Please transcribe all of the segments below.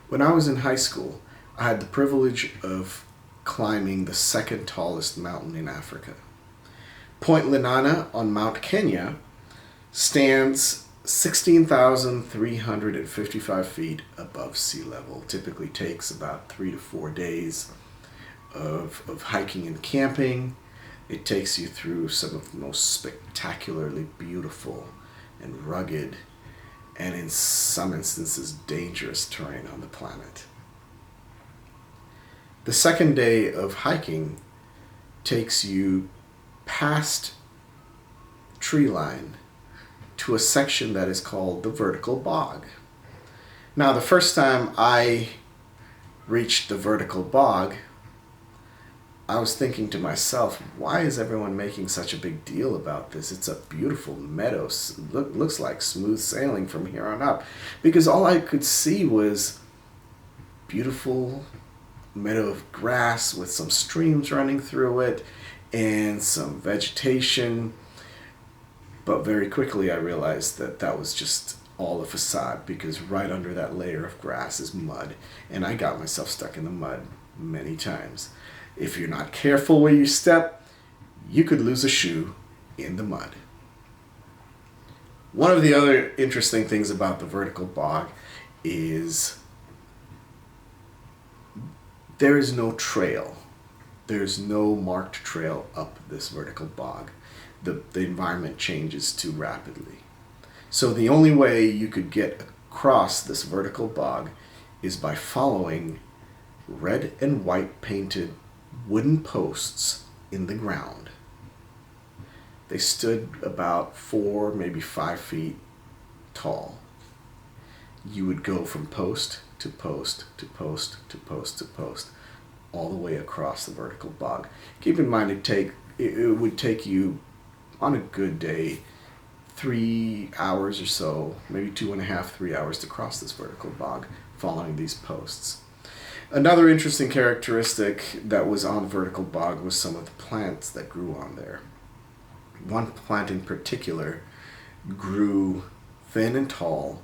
When I was in high school, I had the privilege of climbing the second tallest mountain in Africa. Point Lenana on Mount Kenya stands 16,355 feet above sea level. Typically takes about 3 to 4 days of hiking and camping. It takes you through some of the most spectacularly beautiful and rugged, and in some instances dangerous terrain on the planet. The second day of hiking takes you past tree line to a section that is called the vertical bog. Now, the first time I reached the vertical bog, I was thinking to myself, why is everyone making such a big deal about this? It's a beautiful meadow. Looks like smooth sailing from here on up. Because all I could see was beautiful meadow of grass with some streams running through it and some vegetation. But very quickly I realized that that was just all a facade, because right under that layer of grass is mud, and I got myself stuck in the mud many times. If you're not careful where you step, you could lose a shoe in the mud. One of the other interesting things about the vertical bog is there is no trail. There's no marked trail up this vertical bog. The environment changes too rapidly. So the only way you could get across this vertical bog is by following red and white painted wooden posts in the ground. They stood about 4, maybe 5 feet tall. You would go from post to post to post to post to post all the way across the vertical bog. Keep in mind it would take you, on a good day, 3 hours or so, maybe 2.5, 3 hours to cross this vertical bog following these posts. Another interesting characteristic that was on the vertical bog was some of the plants that grew on there. One plant in particular grew thin and tall,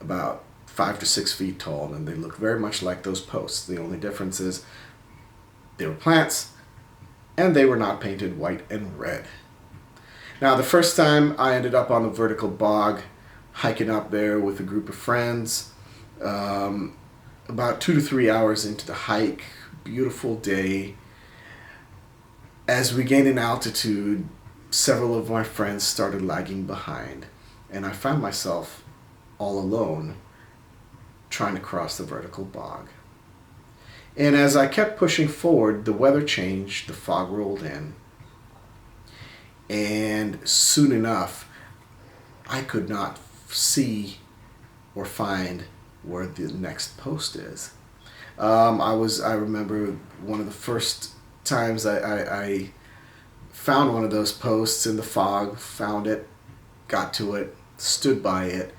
about 5 to 6 feet tall, and they looked very much like those posts. The only difference is they were plants and they were not painted white and red. Now, the first time I ended up on the vertical bog, hiking up there with a group of friends, about 2 to 3 hours into the hike, beautiful day. As we gained in altitude, several of my friends started lagging behind, and I found myself all alone trying to cross the vertical bog. And as I kept pushing forward, the weather changed, the fog rolled in, and soon enough, I could not see or find where the next post is. I remember one of the first times I found one of those posts in the fog, found it, got to it, stood by it,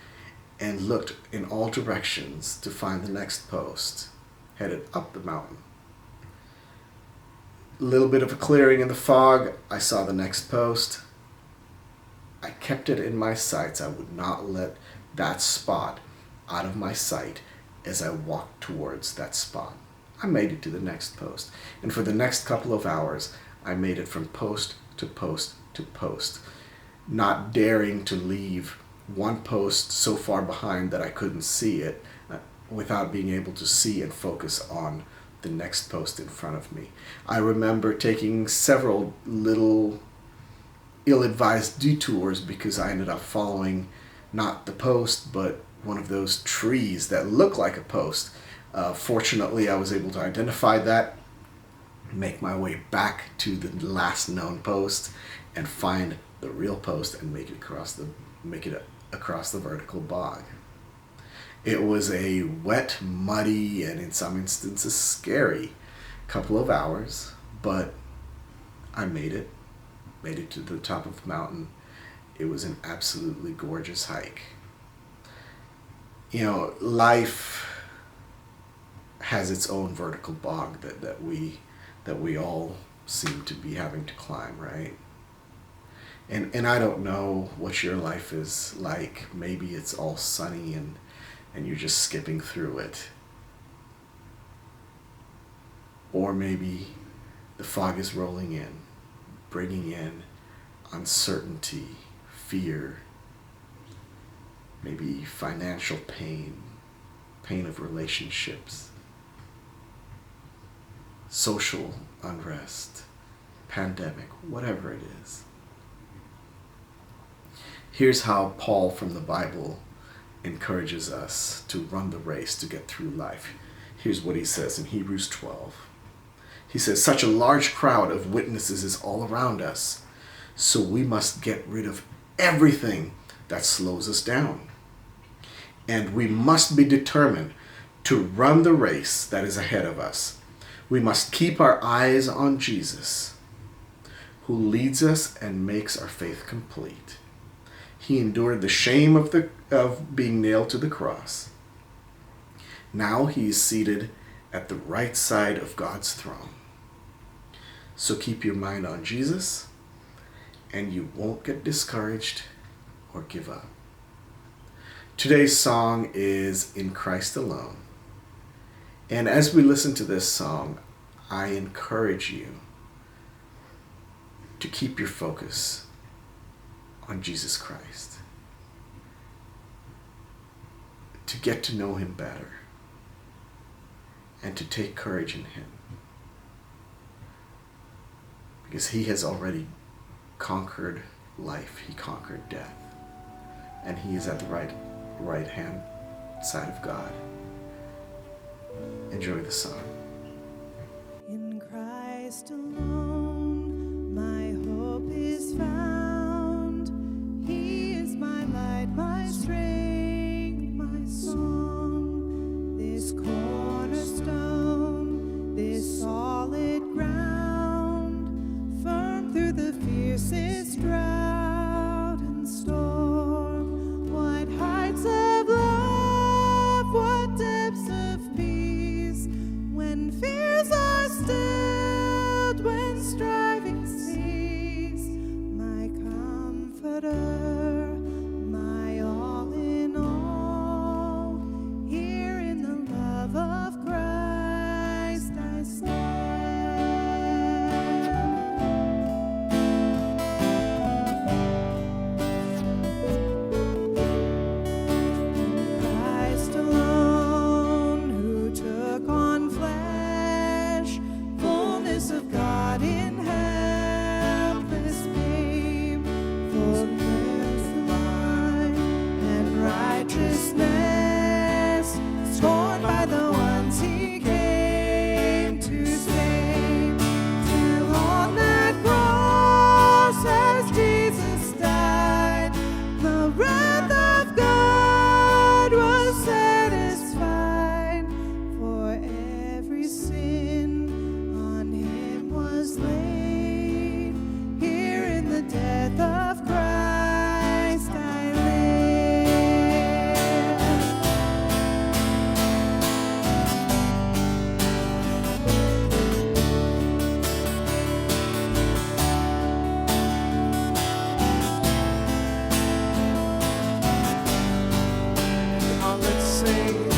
and looked in all directions to find the next post, headed up the mountain. A little bit of a clearing in the fog, I saw the next post. I kept it in my sights. I would not let that spot out of my sight as I walked towards that spot. I made it to the next post, and for the next couple of hours, I made it from post to post to post, not daring to leave one post so far behind that I couldn't see it, without being able to see and focus on the next post in front of me. I remember taking several little ill-advised detours because I ended up following not the post, but one of those trees that look like a post. Fortunately, I was able to identify that, make my way back to the last known post, and find the real post and make it across the vertical bog. It was a wet, muddy, and in some instances scary couple of hours, but I made it to the top of the mountain. It was an absolutely gorgeous hike. You know, life has its own vertical bog that we all seem to be having to climb, right? And I don't know what your life is like. Maybe it's all sunny and you're just skipping through it. Or maybe the fog is rolling in, bringing in uncertainty, fear, maybe financial pain, pain of relationships, social unrest, pandemic, whatever it is. Here's how Paul from the Bible encourages us to run the race to get through life. Here's what he says in Hebrews 12. He says, such a large crowd of witnesses is all around us, so we must get rid of everything that slows us down. And we must be determined to run the race that is ahead of us. We must keep our eyes on Jesus, who leads us and makes our faith complete. He endured the shame of being nailed to the cross. Now he is seated at the right side of God's throne. So keep your mind on Jesus, and you won't get discouraged or give up. Today's song is In Christ Alone. And as we listen to this song, I encourage you to keep your focus on Jesus Christ, to get to know him better, and to take courage in him, because he has already conquered life. He conquered death, and he is at the right hand side of God. Enjoy the song. In Christ alone, my hope is found. He is my light, my strength, my song. This cornerstone, this solid ground, firm through the fiercest drought and storm. What heights of love, what depths of peace, when fears are stilled, when striving cease. My comforter, my all in all, here in the love of Christ I stand. Christ alone, who took on flesh, fullness of God in helpless babe, fullness divine and righteousness, scorned by the ones he came to save. Till on that cross as Jesus died, the wrath of God was satisfied. For every sin on him was laid. Here in the death of Christ I live. Let's sing.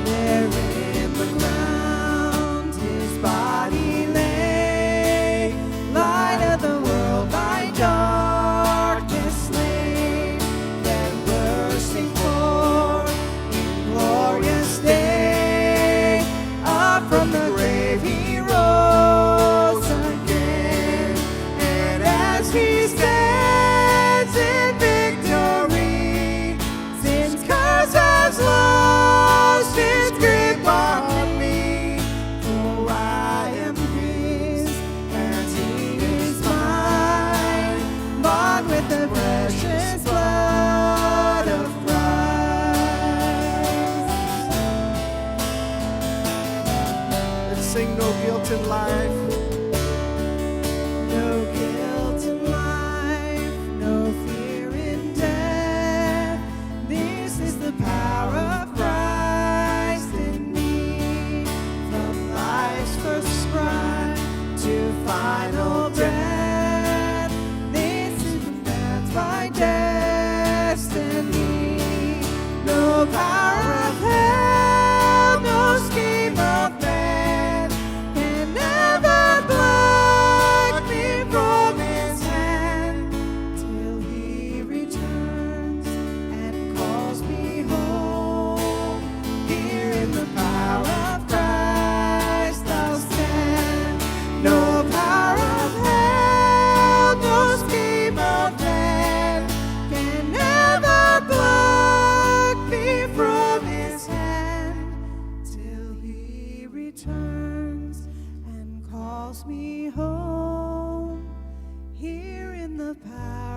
There in the ground his body lay, light of the world by darkness slain, then bursting forth in glorious day, up from the grave he rose again, and as he stands in victory, sin's curse has lost its grip on me. For I am his, and he is mine, bought with the precious blood of Christ. Let's sing No Guilt in Life. No guilt in life, no fear in death. This is the power of Christ in me. From life's first cry to final breath, this is advanced by destiny. No power of hell, no scheme of man the power